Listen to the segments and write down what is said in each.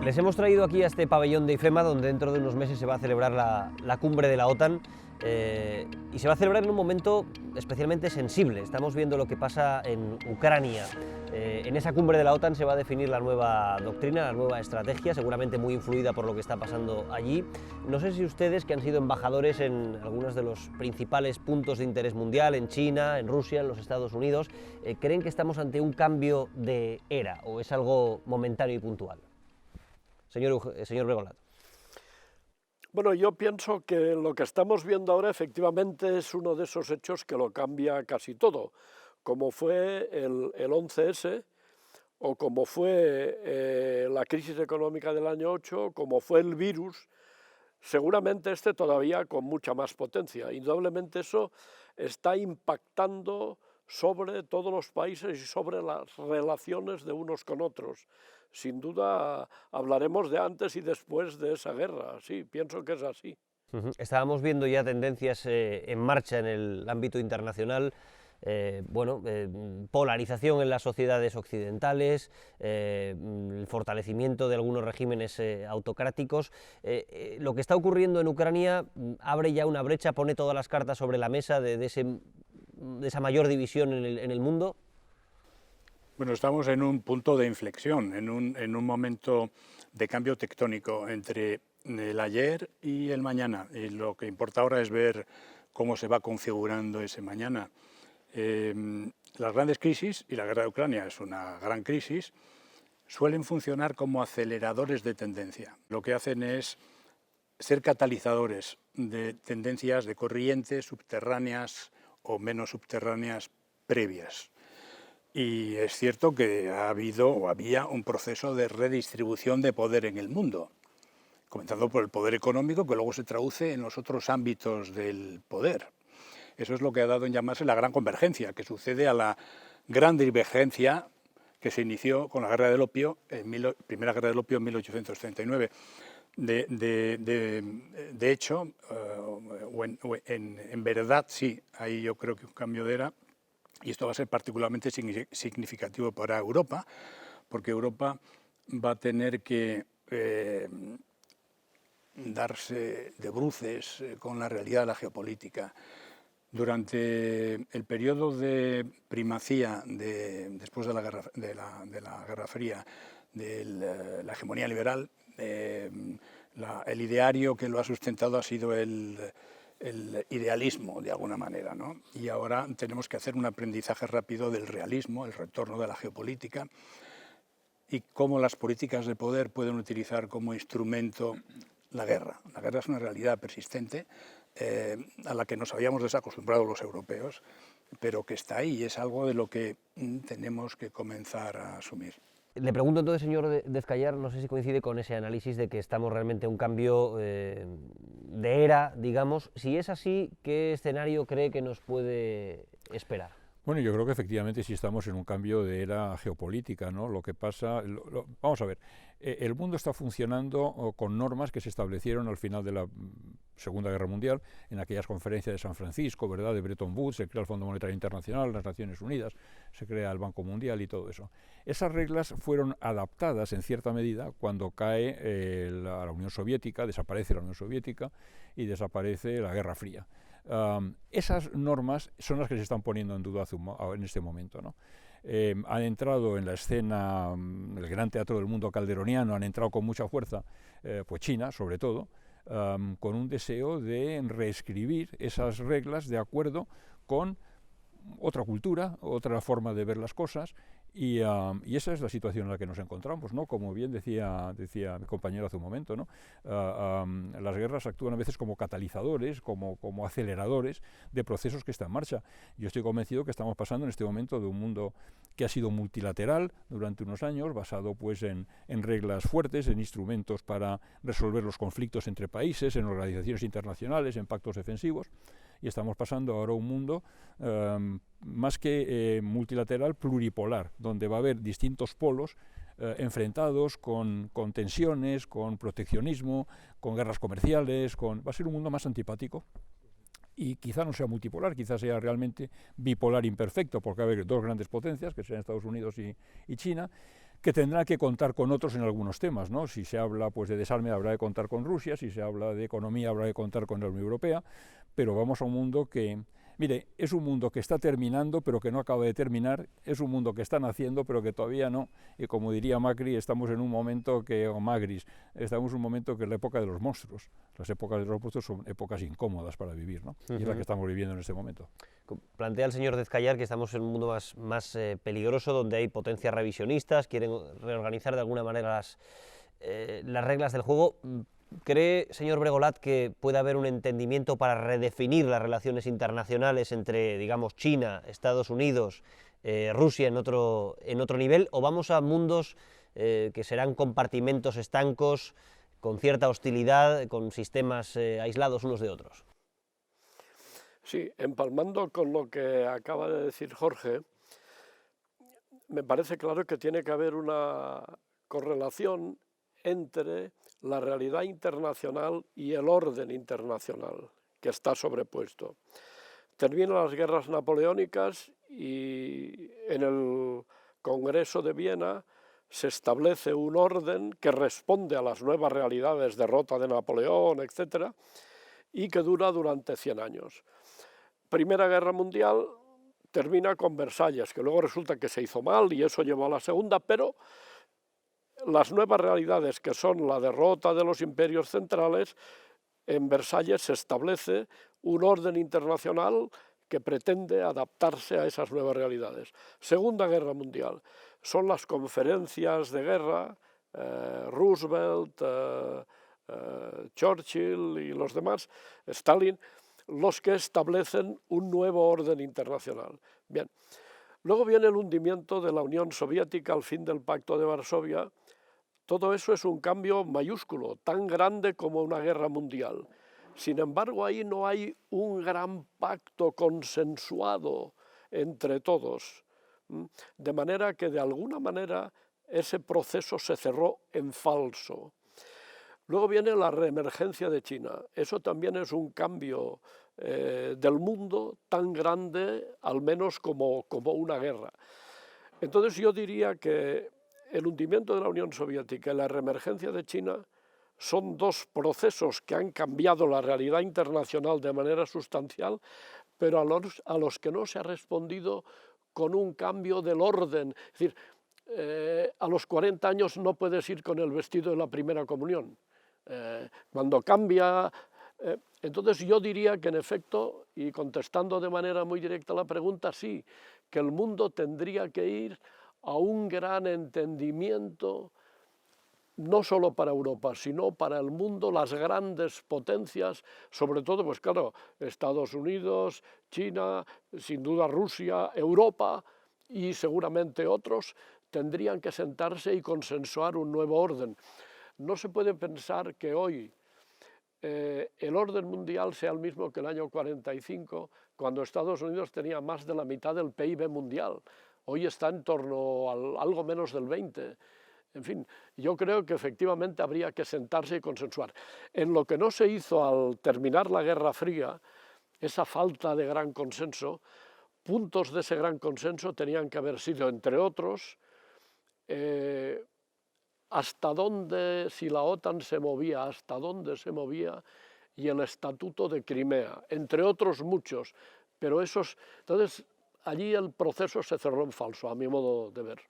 Les hemos traído aquí a este pabellón de IFEMA, donde dentro de unos meses se va a celebrar la cumbre de la OTAN, y se va a celebrar en un momento especialmente sensible. Estamos viendo lo que pasa en Ucrania. En esa cumbre de la OTAN se va a definir la nueva doctrina, la nueva estrategia, seguramente muy influida por lo que está pasando allí. No sé si ustedes, que han sido embajadores en algunos de los principales puntos de interés mundial, en China, en Rusia, en los Estados Unidos, ¿creen que estamos ante un cambio de era o es algo momentáneo y puntual? Señor Bregolat. Bueno, yo pienso que lo que estamos viendo ahora efectivamente es uno de esos hechos que lo cambia casi todo, como fue el 11S, o como fue la crisis económica del año 8, como fue el virus, seguramente este todavía con mucha más potencia. Indudablemente eso está impactando sobre todos los países y sobre las relaciones de unos con otros. Sin duda hablaremos de antes y después de esa guerra, sí, pienso que es así. Estábamos viendo ya tendencias en marcha en el ámbito internacional, polarización en las sociedades occidentales, el fortalecimiento de algunos regímenes autocráticos. Lo que está ocurriendo en Ucrania abre ya una brecha, pone todas las cartas sobre la mesa de esa mayor división en el mundo. Bueno, estamos en un punto de inflexión, en un momento de cambio tectónico entre el ayer y el mañana. Y lo que importa ahora es ver cómo se va configurando ese mañana. Las grandes crisis, y la guerra de Ucrania es una gran crisis, suelen funcionar como aceleradores de tendencia. Lo que hacen es ser catalizadores de tendencias, de corrientes subterráneas o menos subterráneas previas. Y es cierto que ha habido o había un proceso de redistribución de poder en el mundo, comenzando por el poder económico, que luego se traduce en los otros ámbitos del poder. Eso es lo que ha dado en llamarse la gran convergencia, que sucede a la gran divergencia que se inició con la guerra del opio, primera guerra del opio en 1839. De hecho, en verdad sí, ahí yo creo que un cambio de era. Y esto va a ser particularmente significativo para Europa, porque Europa va a tener que darse de bruces con la realidad de la geopolítica. Durante el periodo de primacía después de la Guerra Fría, de la hegemonía liberal, el ideario que lo ha sustentado ha sido el idealismo, de alguna manera, ¿no? Y ahora tenemos que hacer un aprendizaje rápido del realismo, el retorno de la geopolítica, y cómo las políticas de poder pueden utilizar como instrumento la guerra. La guerra es una realidad persistente a la que nos habíamos desacostumbrado los europeos, pero que está ahí y es algo de lo que tenemos que comenzar a asumir. Le pregunto entonces, señor Dezcayar, no sé si coincide con ese análisis de que estamos realmente en un cambio de era, digamos. Si es así, ¿qué escenario cree que nos puede esperar? Bueno, yo creo que efectivamente sí estamos en un cambio de era geopolítica, ¿no? Lo que pasa, vamos a ver, el mundo está funcionando con normas que se establecieron al final de la Segunda Guerra Mundial, en aquellas conferencias de San Francisco, ¿verdad?, de Bretton Woods, se crea el Fondo Monetario Internacional, las Naciones Unidas, se crea el Banco Mundial y todo eso. Esas reglas fueron adaptadas en cierta medida cuando cae la Unión Soviética, desaparece la Unión Soviética y desaparece la Guerra Fría. Esas normas son las que se están poniendo en duda en este momento, ¿no? Han entrado en la escena, el gran teatro del mundo calderoniano, han entrado con mucha fuerza, pues China sobre todo, con un deseo de reescribir esas reglas de acuerdo con otra cultura, otra forma de ver las cosas, y esa es la situación en la que nos encontramos, ¿no? Como bien decía mi compañero hace un momento, ¿no? Las guerras actúan a veces como catalizadores, como aceleradores de procesos que están en marcha. Yo estoy convencido que estamos pasando en este momento de un mundo que ha sido multilateral durante unos años, basado pues en reglas fuertes, en instrumentos para resolver los conflictos entre países, en organizaciones internacionales, en pactos defensivos, y estamos pasando ahora a un mundo más que multilateral, pluripolar, donde va a haber distintos polos enfrentados con tensiones, con proteccionismo, con guerras comerciales, va a ser un mundo más antipático y quizá no sea multipolar, quizá sea realmente bipolar imperfecto, porque va a haber dos grandes potencias, que serán Estados Unidos y China, que tendrán que contar con otros en algunos temas, ¿no? Si se habla pues, de desarme, habrá de contar con Rusia, si se habla de economía, habrá de contar con la Unión Europea, pero vamos a un mundo que, mire, es un mundo que está terminando, pero que no acaba de terminar, es un mundo que está naciendo, pero que todavía no, y como diría Macri, estamos en un momento o Magris, estamos en un momento que es la época de los monstruos. Las épocas de los monstruos son épocas incómodas para vivir, ¿no? Y es la que estamos viviendo en este momento. Plantea el señor Dezcayar que estamos en un mundo más peligroso, donde hay potencias revisionistas, quieren reorganizar de alguna manera las reglas del juego. ¿Cree, señor Bregolat, que puede haber un entendimiento para redefinir las relaciones internacionales entre, digamos, China, Estados Unidos, Rusia en otro nivel, o vamos a mundos que serán compartimentos estancos, con cierta hostilidad, con sistemas aislados unos de otros? Sí, empalmando con lo que acaba de decir Jorge, me parece claro que tiene que haber una correlación entre la realidad internacional y el orden internacional que está sobrepuesto. Terminan las guerras napoleónicas y en el Congreso de Viena se establece un orden que responde a las nuevas realidades, derrota de Napoleón, etc., y que dura durante 100 años. Primera Guerra Mundial termina con Versalles, que luego resulta que se hizo mal y eso llevó a la Segunda, pero las nuevas realidades, que son la derrota de los imperios centrales, en Versalles se establece un orden internacional que pretende adaptarse a esas nuevas realidades. Segunda Guerra Mundial, son las conferencias de guerra, Roosevelt, Churchill y los demás, Stalin, los que establecen un nuevo orden internacional. Bien, luego viene el hundimiento de la Unión Soviética al fin del Pacto de Varsovia. Todo eso es un cambio mayúsculo, tan grande como una guerra mundial. Sin embargo, ahí no hay un gran pacto consensuado entre todos, de manera que de alguna manera ese proceso se cerró en falso. Luego viene la reemergencia de China. Eso también es un cambio del mundo tan grande, al menos como una guerra. Entonces yo diría que el hundimiento de la Unión Soviética y la reemergencia de China son dos procesos que han cambiado la realidad internacional de manera sustancial, pero a los que no se ha respondido con un cambio del orden. Es decir, a los 40 años no puedes ir con el vestido de la primera comunión. Cuando cambia... entonces yo diría que en efecto, y contestando de manera muy directa a la pregunta, sí, que el mundo tendría que ir a un gran entendimiento, no solo para Europa, sino para el mundo, las grandes potencias, sobre todo, pues claro, Estados Unidos, China, sin duda Rusia, Europa y seguramente otros, tendrían que sentarse y consensuar un nuevo orden. No se puede pensar que hoy el orden mundial sea el mismo que el año 45, cuando Estados Unidos tenía más de la mitad del PIB mundial. Hoy está en torno a algo menos del 20%. En fin, yo creo que efectivamente habría que sentarse y consensuar. En lo que no se hizo al terminar la Guerra Fría, esa falta de gran consenso, puntos de ese gran consenso tenían que haber sido, entre otros, hasta dónde, si la OTAN se movía, hasta dónde se movía, y el Estatuto de Crimea, entre otros muchos, pero esos... Entonces, allí el proceso se cerró en falso, a mi modo de ver.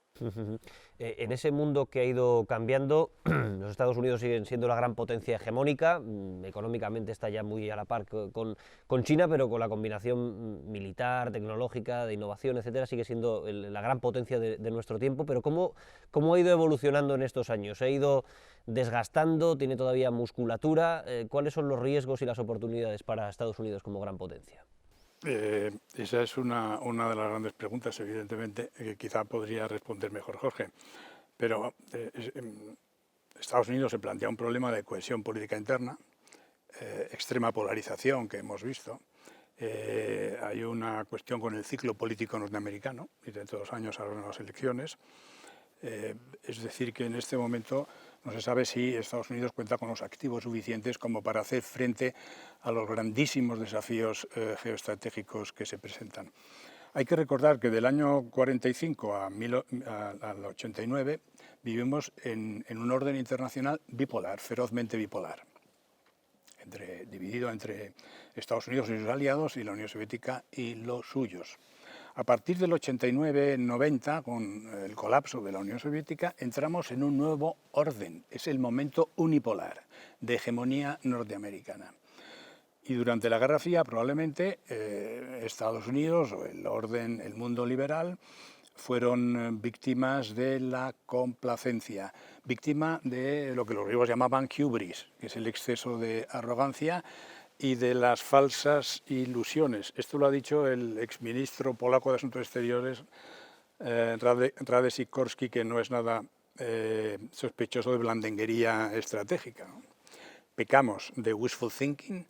En ese mundo que ha ido cambiando, los Estados Unidos siguen siendo la gran potencia hegemónica, económicamente está ya muy a la par con China, pero con la combinación militar, tecnológica, de innovación, etcétera, sigue siendo la gran potencia de nuestro tiempo. Pero ¿cómo ha ido evolucionando en estos años? ¿Se ha ido desgastando? ¿Tiene todavía musculatura? ¿Cuáles son los riesgos y las oportunidades para Estados Unidos como gran potencia? Esa es una de las grandes preguntas, evidentemente, que quizá podría responder mejor Jorge. Pero Estados Unidos se plantea un problema de cohesión política interna, extrema polarización que hemos visto. Hay una cuestión con el ciclo político norteamericano, y dentro de 2 años habrá unas elecciones. Es decir, que en este momento no se sabe si Estados Unidos cuenta con los activos suficientes como para hacer frente a los grandísimos desafíos geoestratégicos que se presentan. Hay que recordar que del año 45 al 89 vivimos en un orden internacional bipolar, ferozmente bipolar, dividido entre Estados Unidos y sus aliados y la Unión Soviética y los suyos. A partir del 89-90, con el colapso de la Unión Soviética, entramos en un nuevo orden. Es el momento unipolar de hegemonía norteamericana. Y durante la Guerra Fría, probablemente, Estados Unidos o el mundo liberal fueron víctimas de la complacencia, víctima de lo que los griegos llamaban hubris, que es el exceso de arrogancia y de las falsas ilusiones. Esto lo ha dicho el exministro polaco de Asuntos Exteriores, Radek Sikorski, que no es nada sospechoso de blandenguería estratégica, ¿no? Pecamos de wishful thinking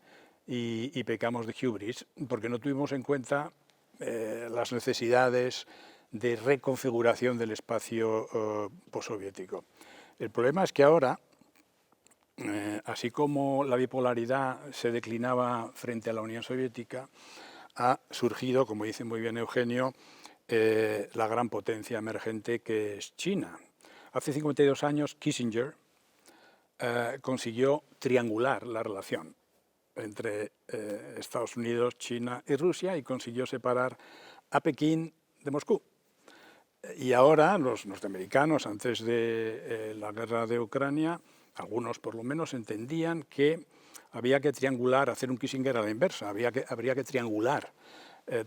y pecamos de hubris, porque no tuvimos en cuenta las necesidades de reconfiguración del espacio postsoviético. El problema es que ahora, así como la bipolaridad se declinaba frente a la Unión Soviética, ha surgido, como dice muy bien Eugenio, la gran potencia emergente que es China. Hace 52 años Kissinger consiguió triangular la relación entre Estados Unidos, China y Rusia y consiguió separar a Pekín de Moscú. Y ahora los norteamericanos, antes de la guerra de Ucrania, algunos por lo menos entendían que había que triangular, hacer un Kissinger a la inversa, habría que triangular,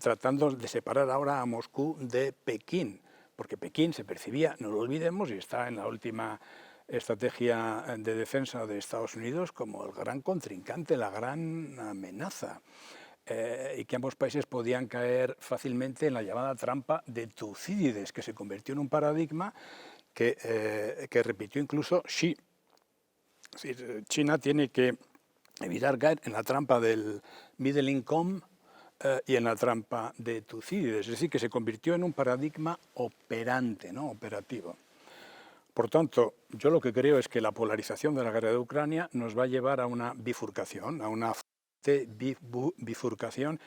tratando de separar ahora a Moscú de Pekín, porque Pekín se percibía, no lo olvidemos, y está en la última estrategia de defensa de Estados Unidos como el gran contrincante, la gran amenaza, y que ambos países podían caer fácilmente en la llamada trampa de Tucídides, que se convirtió en un paradigma que repitió incluso Xi. Es decir, China tiene que evitar caer en la trampa del middle income y en la trampa de Tucídides, es decir, que se convirtió en un paradigma operante, ¿no? Operativo. Por tanto, yo lo que creo es que la polarización de la guerra de Ucrania nos va a llevar a una bifurcación, a una bifurcación,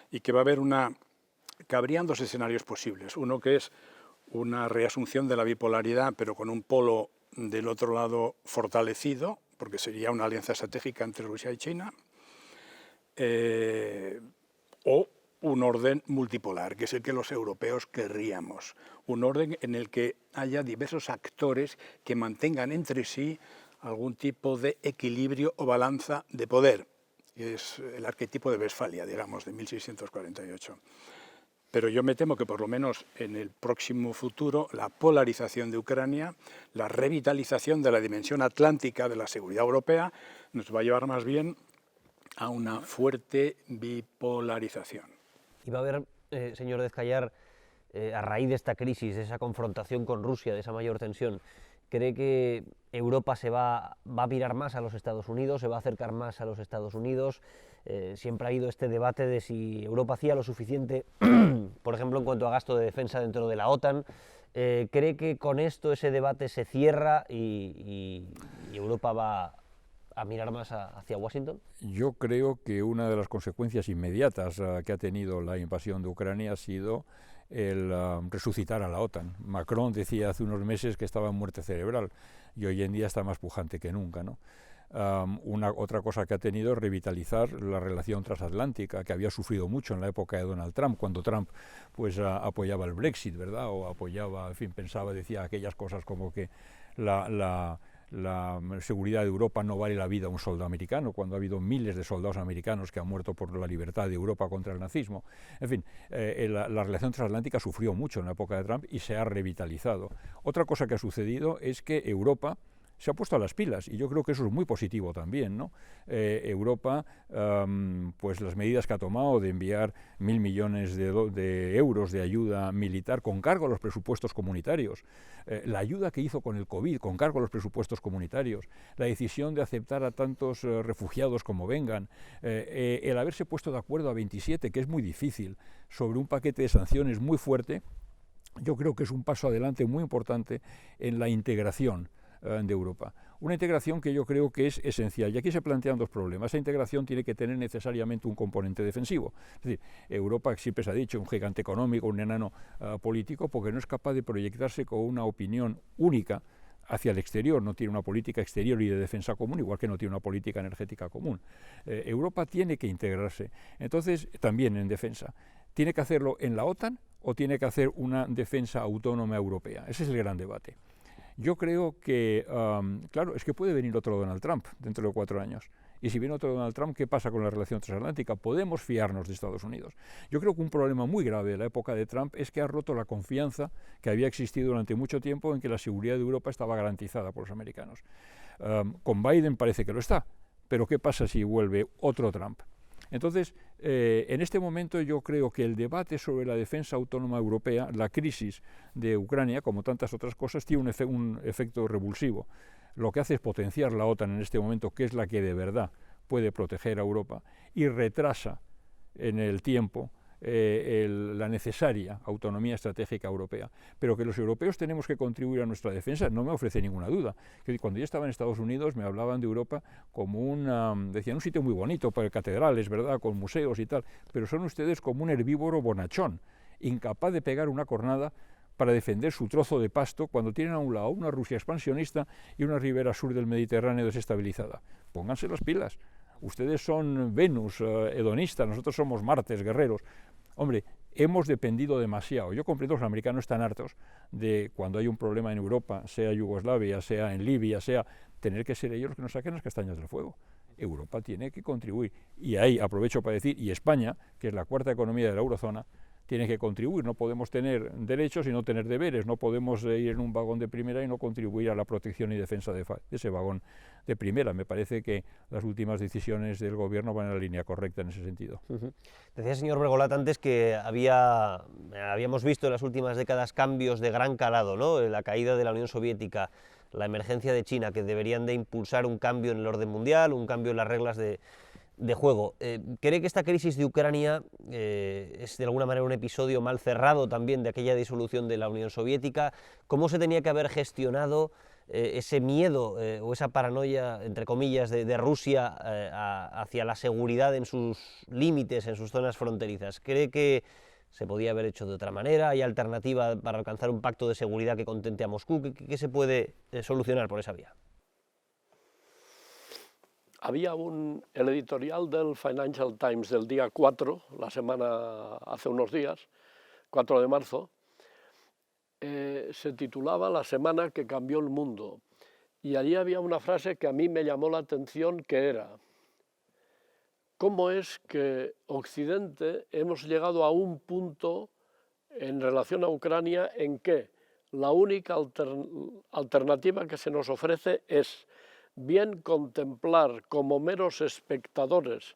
y que va a haber que habrían dos escenarios posibles. Uno que es una reasunción de la bipolaridad, pero con un polo del otro lado fortalecido, porque sería una alianza estratégica entre Rusia y China, o un orden multipolar, que es el que los europeos querríamos. Un orden en el que haya diversos actores que mantengan entre sí algún tipo de equilibrio o balanza de poder. Es el arquetipo de Westfalia, digamos, de 1648. Pero yo me temo que por lo menos en el próximo futuro la polarización de Ucrania, la revitalización de la dimensión atlántica de la seguridad europea, nos va a llevar más bien a una fuerte bipolarización. Y va a haber, señor Dezcayar, a raíz de esta crisis, de esa confrontación con Rusia, de esa mayor tensión, ¿cree que Europa se va a mirar más a los Estados Unidos, se va a acercar más a los Estados Unidos? Siempre ha habido este debate de si Europa hacía lo suficiente, por ejemplo, en cuanto a gasto de defensa dentro de la OTAN. ¿Cree que con esto ese debate se cierra y Europa va a mirar más hacia Washington? Yo creo que una de las consecuencias inmediatas que ha tenido la invasión de Ucrania ha sido el resucitar a la OTAN. Macron decía hace unos meses que estaba en muerte cerebral y hoy en día está más pujante que nunca, ¿no? Otra cosa que ha tenido es revitalizar la relación transatlántica, que había sufrido mucho en la época de Donald Trump, cuando Trump pues apoyaba el Brexit, ¿verdad? O apoyaba, en fin, decía aquellas cosas como que la seguridad de Europa no vale la vida a un soldado americano, cuando ha habido miles de soldados americanos que han muerto por la libertad de Europa contra el nazismo. En fin, la relación transatlántica sufrió mucho en la época de Trump y se ha revitalizado. Otra cosa que ha sucedido es que Europa se ha puesto a las pilas y yo creo que eso es muy positivo también, ¿no? Europa, pues las medidas que ha tomado de enviar 1.000 millones de euros de ayuda militar con cargo a los presupuestos comunitarios, la ayuda que hizo con el COVID con cargo a los presupuestos comunitarios, la decisión de aceptar a tantos refugiados como vengan, el haberse puesto de acuerdo a 27, que es muy difícil, sobre un paquete de sanciones muy fuerte, yo creo que es un paso adelante muy importante en la integración de Europa. Una integración que yo creo que es esencial. Y aquí se plantean dos problemas. Esa integración tiene que tener necesariamente un componente defensivo. Es decir, Europa siempre se ha dicho un gigante económico, un enano político, porque no es capaz de proyectarse con una opinión única hacia el exterior, no tiene una política exterior y de defensa común, igual que no tiene una política energética común. Europa tiene que integrarse, entonces, también en defensa. ¿Tiene que hacerlo en la OTAN o tiene que hacer una defensa autónoma europea? Ese es el gran debate. Yo creo que, claro, es que puede venir otro Donald Trump dentro de 4 años. Y si viene otro Donald Trump, ¿qué pasa con la relación transatlántica? ¿Podemos fiarnos de Estados Unidos? Yo creo que un problema muy grave de la época de Trump es que ha roto la confianza que había existido durante mucho tiempo en que la seguridad de Europa estaba garantizada por los americanos. Con Biden parece que lo está, pero ¿qué pasa si vuelve otro Trump? Entonces, en este momento yo creo que el debate sobre la defensa autónoma europea, la crisis de Ucrania, como tantas otras cosas, tiene un efecto revulsivo. Lo que hace es potenciar la OTAN en este momento, que es la que de verdad puede proteger a Europa, y retrasa en el tiempo la necesaria autonomía estratégica europea. Pero que los europeos tenemos que contribuir a nuestra defensa no me ofrece ninguna duda. Cuando yo estaba en Estados Unidos me hablaban de Europa como decían, un sitio muy bonito para catedrales, ¿verdad?, con museos y tal, pero son ustedes como un herbívoro bonachón, incapaz de pegar una cornada para defender su trozo de pasto cuando tienen a un lado una Rusia expansionista y una ribera sur del Mediterráneo desestabilizada. Pónganse las pilas. Ustedes son Venus, hedonistas, nosotros somos Martes, guerreros. Hombre, hemos dependido demasiado. Yo comprendo que los americanos están hartos de cuando hay un problema en Europa, sea Yugoslavia, sea en Libia, sea tener que ser ellos los que nos saquen las castañas del fuego. Europa tiene que contribuir. Y ahí aprovecho para decir, y España, que es la cuarta economía de la eurozona, tiene que contribuir. No podemos tener derechos y no tener deberes. No podemos ir en un vagón de primera y no contribuir a la protección y defensa de ese vagón de primera. Me parece que las últimas decisiones del gobierno van en la línea correcta en ese sentido. Decía el señor Bregolat antes que habíamos visto en las últimas décadas cambios de gran calado, ¿no? La caída de la Unión Soviética, la emergencia de China, que deberían de impulsar un cambio en el orden mundial, un cambio en las reglas de juego. ¿Cree que esta crisis de Ucrania es de alguna manera un episodio mal cerrado también de aquella disolución de la Unión Soviética? ¿Cómo se tenía que haber gestionado ese miedo o esa paranoia, entre comillas, de Rusia hacia la seguridad en sus límites, en sus zonas fronterizas? ¿Cree que se podía haber hecho de otra manera? ¿Hay alternativa para alcanzar un pacto de seguridad que contente a Moscú? ¿Qué se puede solucionar por esa vía? Había el editorial del Financial Times del día 4, hace unos días, 4 de marzo, se titulaba La semana que cambió el mundo. Y allí había una frase que a mí me llamó la atención, que era: ¿cómo es que Occidente hemos llegado a un punto en relación a Ucrania en que la única alternativa que se nos ofrece es bien contemplar como meros espectadores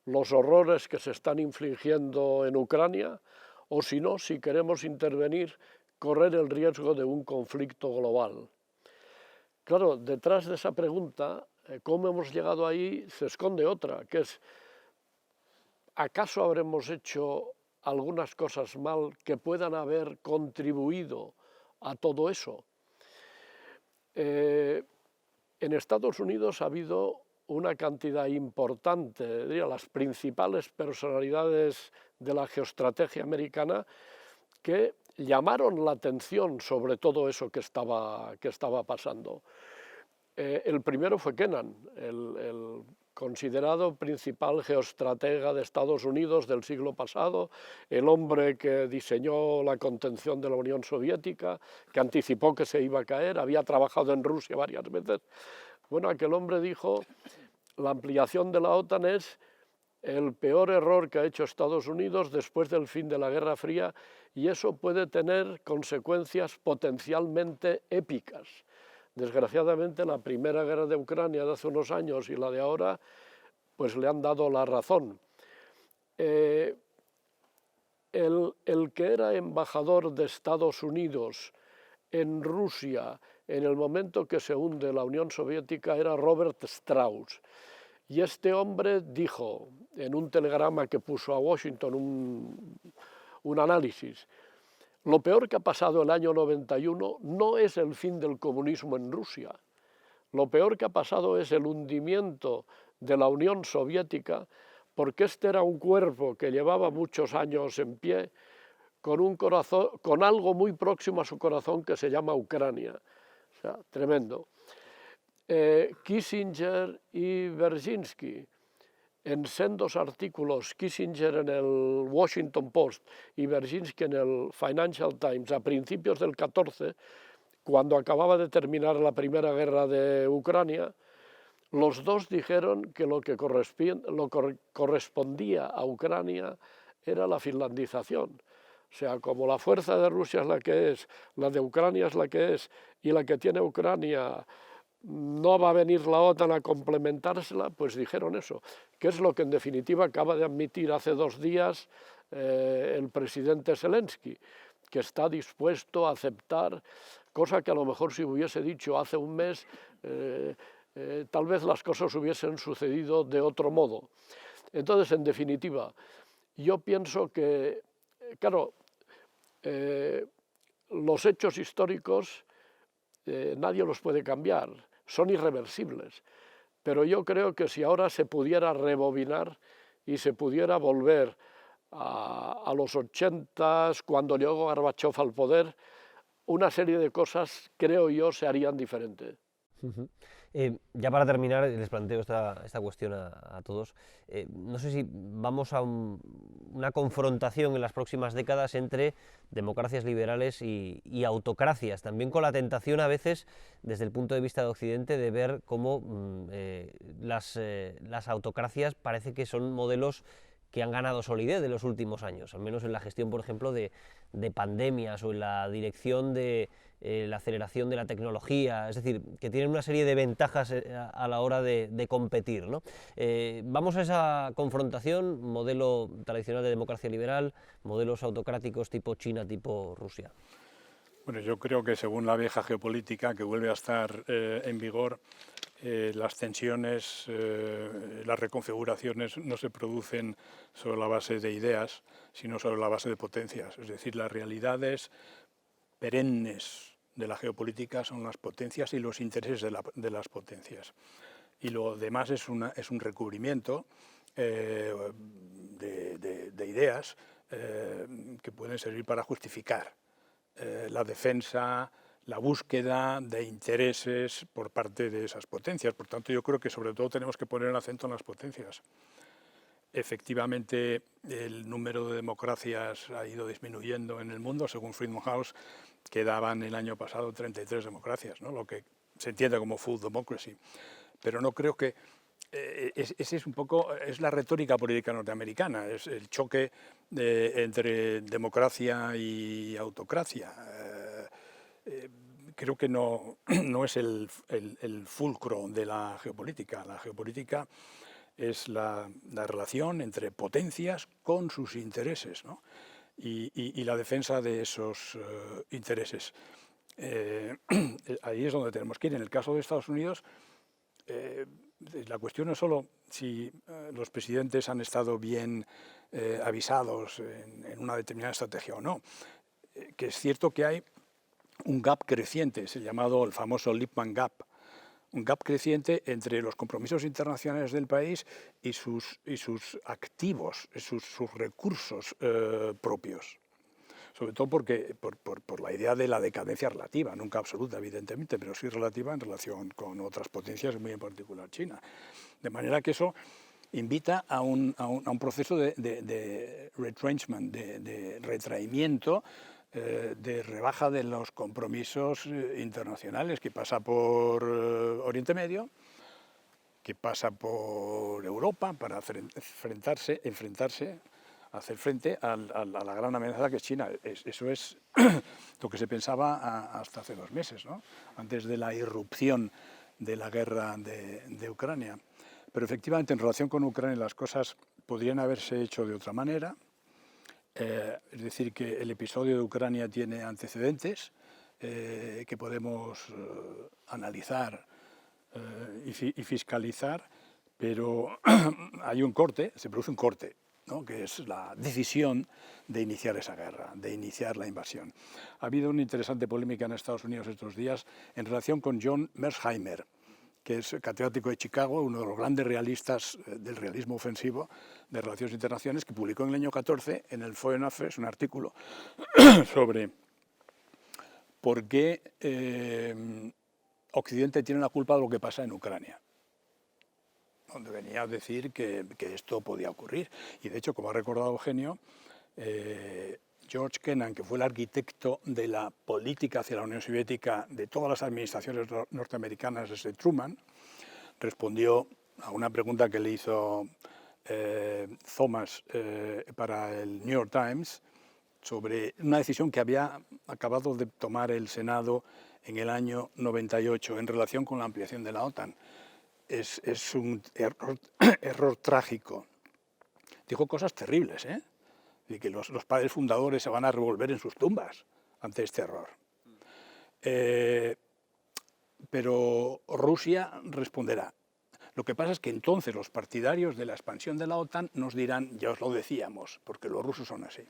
los horrores que se están infligiendo en Ucrania, o si no, si queremos intervenir, correr el riesgo de un conflicto global? Claro, detrás de esa pregunta, ¿cómo hemos llegado ahí?, se esconde otra, que es: ¿acaso habremos hecho algunas cosas mal que puedan haber contribuido a todo eso? En Estados Unidos ha habido una cantidad importante, diría, las principales personalidades de la geoestrategia americana, que llamaron la atención sobre todo eso que estaba pasando. El primero fue Kennan, el considerado principal geoestratega de Estados Unidos del siglo pasado, el hombre que diseñó la contención de la Unión Soviética, que anticipó que se iba a caer, había trabajado en Rusia varias veces. Bueno, aquel hombre dijo: la ampliación de la OTAN es el peor error que ha hecho Estados Unidos después del fin de la Guerra Fría, y eso puede tener consecuencias potencialmente épicas. Desgraciadamente, la primera guerra de Ucrania de hace unos años y la de ahora, pues le han dado la razón. El que era embajador de Estados Unidos en Rusia en el momento que se hunde la Unión Soviética era Robert Strauss. Y este hombre dijo, en un telegrama que puso a Washington, un análisis: Lo peor que ha pasado el año 91 no es el fin del comunismo en Rusia. Lo peor que ha pasado es el hundimiento de la Unión Soviética, porque este era un cuerpo que llevaba muchos años en pie, con un corazón, con algo muy próximo a su corazón que se llama Ucrania. O sea, tremendo. Kissinger y Brzezinski, en sendos artículos, Kissinger en el Washington Post y Brzezinski en el Financial Times a principios del 14, cuando acababa de terminar la Primera Guerra de Ucrania, los dos dijeron que lo que correspondía a Ucrania era la finlandización. O sea, como la fuerza de Rusia es la que es, la de Ucrania es la que es, y la que tiene Ucrania no va a venir la OTAN a complementársela, pues dijeron eso, que es lo que en definitiva acaba de admitir hace 2 días el presidente Zelensky, que está dispuesto a aceptar, cosa que a lo mejor si hubiese dicho hace un mes, tal vez las cosas hubiesen sucedido de otro modo. Entonces, en definitiva, yo pienso que, claro, los hechos históricos nadie los puede cambiar, son irreversibles, pero yo creo que si ahora se pudiera rebobinar y se pudiera volver a los 80s, cuando llegó Gorbachev al poder, una serie de cosas, creo yo, se harían diferente. Ya para terminar, les planteo esta cuestión a todos. No sé si vamos a una confrontación en las próximas décadas entre democracias liberales y autocracias, también con la tentación a veces, desde el punto de vista de Occidente, de ver cómo las autocracias parece que son modelos que han ganado solidez en los últimos años, al menos en la gestión, por ejemplo, de pandemias o en la dirección de la aceleración de la tecnología, es decir, que tienen una serie de ventajas a la hora de competir, ¿no? Vamos a esa confrontación, modelo tradicional de democracia liberal, modelos autocráticos tipo China, tipo Rusia. Bueno, yo creo que según la vieja geopolítica que vuelve a estar en vigor, las tensiones, las reconfiguraciones no se producen sobre la base de ideas, sino sobre la base de potencias. Es decir, las realidades perennes de la geopolítica son las potencias y los intereses de las potencias. Y lo demás es un recubrimiento de ideas que pueden servir para justificar la defensa, la búsqueda de intereses por parte de esas potencias. Por tanto, yo creo que sobre todo tenemos que poner el acento en las potencias. Efectivamente, el número de democracias ha ido disminuyendo en el mundo. Según Freedom House, quedaban el año pasado 33 democracias, ¿no? Lo que se entiende como full democracy. Pero no creo que... ese es un poco, es la retórica política norteamericana, es el choque entre democracia y autocracia. Creo que no es el fulcro de la geopolítica. La geopolítica es la relación entre potencias con sus intereses, ¿no? y la defensa de esos intereses. Ahí es donde tenemos que ir. En el caso de Estados Unidos, la cuestión no es solo si los presidentes han estado bien avisados en una determinada estrategia o no, que es cierto que hay un gap creciente, llamado el famoso Lippmann Gap, un gap creciente entre los compromisos internacionales del país y sus activos, sus recursos propios. Sobre todo por la idea de la decadencia relativa, nunca absoluta evidentemente, pero sí relativa en relación con otras potencias, muy en particular China. De manera que eso invita a un proceso de retrenchment, de retraimiento, de rebaja de los compromisos internacionales, que pasa por Oriente Medio, que pasa por Europa para hacer frente a la gran amenaza que es China. Eso es lo que se pensaba hasta hace 2 meses, ¿no? Antes de la irrupción de la guerra de Ucrania. Pero efectivamente, en relación con Ucrania, las cosas podrían haberse hecho de otra manera. Es decir, que el episodio de Ucrania tiene antecedentes que podemos analizar y fiscalizar, pero hay un corte, se produce un corte ¿no? Que es la decisión de iniciar esa guerra, de iniciar la invasión. Ha habido una interesante polémica en Estados Unidos estos días en relación con John Mearsheimer, que es catedrático de Chicago, uno de los grandes realistas del realismo ofensivo de relaciones internacionales, que publicó en el año 14 en el Foreign Affairs un artículo sobre por qué Occidente tiene la culpa de lo que pasa en Ucrania, donde venía a decir que esto podía ocurrir. Y de hecho, como ha recordado Eugenio, George Kennan, que fue el arquitecto de la política hacia la Unión Soviética de todas las administraciones norteamericanas desde Truman, respondió a una pregunta que le hizo Thomas para el New York Times sobre una decisión que había acabado de tomar el Senado en el año 98 en relación con la ampliación de la OTAN. Es un error trágico. Dijo cosas terribles, y que los padres fundadores se van a revolver en sus tumbas ante este error. Pero Rusia responderá. Lo que pasa es que entonces los partidarios de la expansión de la OTAN nos dirán, ya os lo decíamos, porque los rusos son así.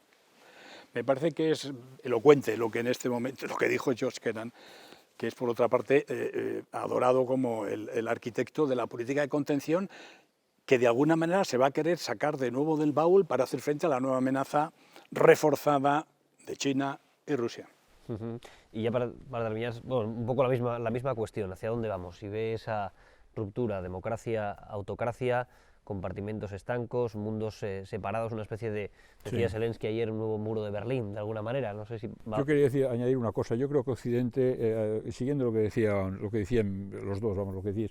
Me parece que es elocuente lo que en este momento, lo que dijo George Kennan, que es por otra parte adorado como el arquitecto de la política de contención, que de alguna manera se va a querer sacar de nuevo del baúl para hacer frente a la nueva amenaza reforzada de China y Rusia. Y ya para terminar, bueno, un poco la misma cuestión, ¿hacia dónde vamos? Si ve esa ruptura, democracia, autocracia, compartimentos estancos, mundos separados, una especie de, decía Zelensky ayer, un nuevo muro de Berlín, de alguna manera, no sé si... Yo quería añadir una cosa, yo creo que Occidente, siguiendo lo que decían los dos, vamos, lo que decís,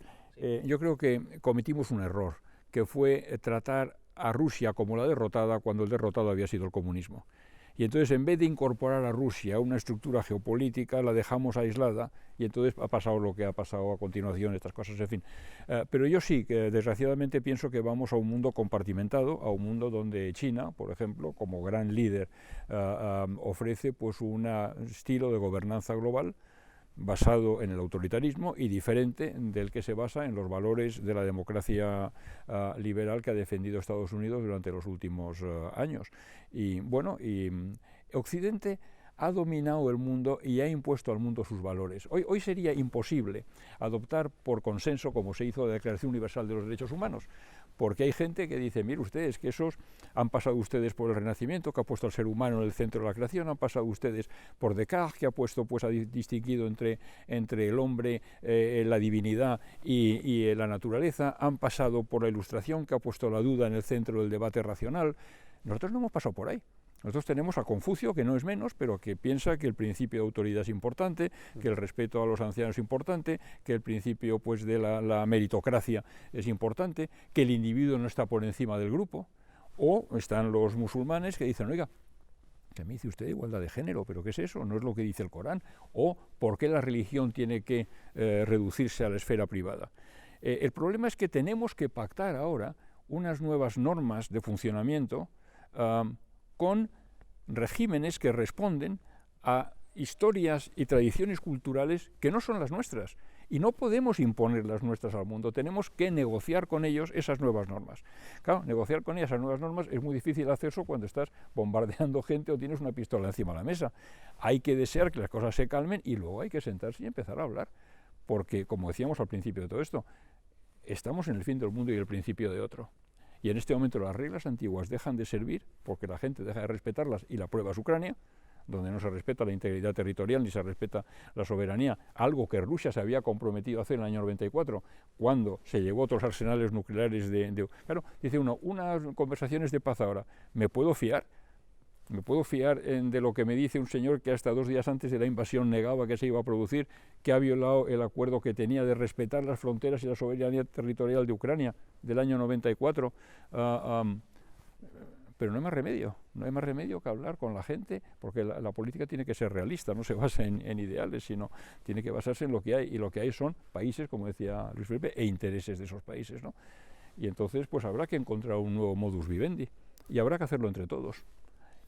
yo creo que cometimos un error, que fue tratar a Rusia como la derrotada cuando el derrotado había sido el comunismo. Y entonces, en vez de incorporar a Rusia a una estructura geopolítica, la dejamos aislada y entonces ha pasado lo que ha pasado a continuación, estas cosas, en fin. Pero yo sí, que desgraciadamente pienso que vamos a un mundo compartimentado, a un mundo donde China, por ejemplo, como gran líder, ofrece pues un estilo de gobernanza global basado en el autoritarismo y diferente del que se basa en los valores de la democracia liberal que ha defendido Estados Unidos durante los últimos años. Y bueno, Occidente ha dominado el mundo y ha impuesto al mundo sus valores. Hoy sería imposible adoptar por consenso, como se hizo la Declaración Universal de los Derechos Humanos, porque hay gente que dice, mire ustedes, que esos han pasado ustedes por el Renacimiento, que ha puesto al ser humano en el centro de la creación, han pasado ustedes por Descartes, que ha puesto, pues ha distinguido entre el hombre, la divinidad y la naturaleza, han pasado por la Ilustración, que ha puesto la duda en el centro del debate racional. Nosotros no hemos pasado por ahí. Nosotros tenemos a Confucio, que no es menos, pero que piensa que el principio de autoridad es importante, que el respeto a los ancianos es importante, que el principio pues, de la meritocracia es importante, que el individuo no está por encima del grupo. O están los musulmanes que dicen, oiga, ¿qué me dice usted de igualdad de género? ¿Pero qué es eso? ¿No es lo que dice el Corán? ¿O por qué la religión tiene que reducirse a la esfera privada? El problema es que tenemos que pactar ahora unas nuevas normas de funcionamiento con regímenes que responden a historias y tradiciones culturales que no son las nuestras. Y no podemos imponer las nuestras al mundo, tenemos que negociar con ellos esas nuevas normas. Claro, negociar con ellas esas nuevas normas es muy difícil hacerlo cuando estás bombardeando gente o tienes una pistola encima de la mesa. Hay que desear que las cosas se calmen y luego hay que sentarse y empezar a hablar. Porque, como decíamos al principio de todo esto, estamos en el fin del mundo y el principio de otro. Y en este momento las reglas antiguas dejan de servir porque la gente deja de respetarlas y la prueba es Ucrania, donde no se respeta la integridad territorial ni se respeta la soberanía, algo que Rusia se había comprometido a hacer en el año 94, cuando se llevó otros arsenales nucleares Claro, dice uno, unas conversaciones de paz ahora, ¿me puedo fiar? ¿Me puedo fiar de lo que me dice un señor que hasta 2 días antes de la invasión negaba que se iba a producir, que ha violado el acuerdo que tenía de respetar las fronteras y la soberanía territorial de Ucrania del año 94? Pero no hay más remedio que hablar con la gente, porque la política tiene que ser realista, no se basa en ideales, sino tiene que basarse en lo que hay, y lo que hay son países, como decía Luis Felipe, e intereses de esos países, ¿no? Y entonces pues habrá que encontrar un nuevo modus vivendi, y habrá que hacerlo entre todos.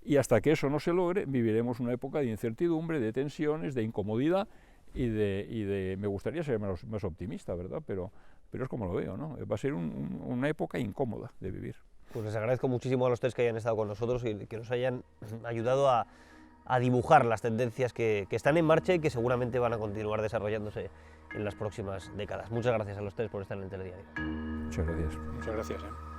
Y hasta que eso no se logre, viviremos una época de incertidumbre, de tensiones, de incomodidad y de me gustaría ser más optimista, ¿verdad? Pero es como lo veo, ¿no? Va a ser una época incómoda de vivir. Pues les agradezco muchísimo a los tres que hayan estado con nosotros y que nos hayan ayudado a dibujar las tendencias que están en marcha y que seguramente van a continuar desarrollándose en las próximas décadas. Muchas gracias a los tres por estar en el Telediario. Muchas gracias. Muchas gracias.